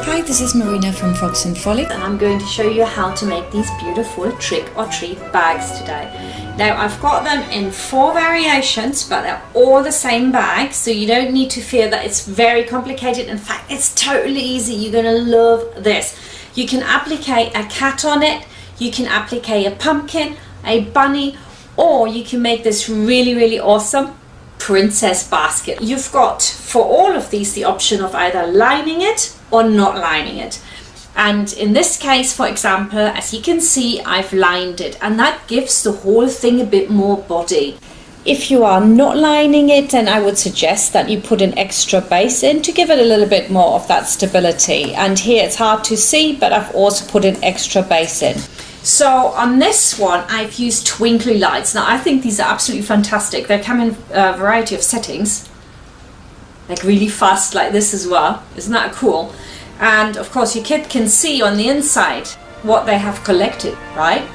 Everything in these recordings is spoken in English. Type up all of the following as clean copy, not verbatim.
Hi, this is Marina from Frocks Frolics, and I'm going to show you how to make these beautiful trick or treat bags today. Now I've got them in 4 variations, but they're all the same bag, so you don't need to fear that it's very complicated. In fact, it's totally easy. You're gonna love this. You can applicate a cat on it, you can applicate a pumpkin, a bunny, or you can make this really awesome princess basket. You've got for all of these the option of either lining it or not lining it, and in this case, for example, as you can see, I've lined it, and that gives the whole thing a bit more body. If you are not lining it, then I would suggest that you put an extra base in to give it a little bit more of that stability, and here it's hard to see, but I've also put an extra base in. So on this one I've used twinkly lights. Now I think these are absolutely fantastic. They come in a variety of settings, like really fast like this as well. Isn't that cool? And of course your kid can see on the inside what they have collected, right?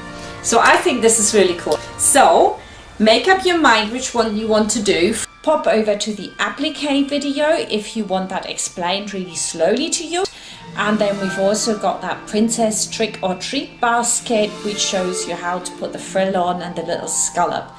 So I think this is really cool. So make up your mind which one you want to do. Pop over to the applique video if you want that explained really slowly to you. And then we've also got that princess trick or treat basket, which shows you how to put the frill on and the little scallop.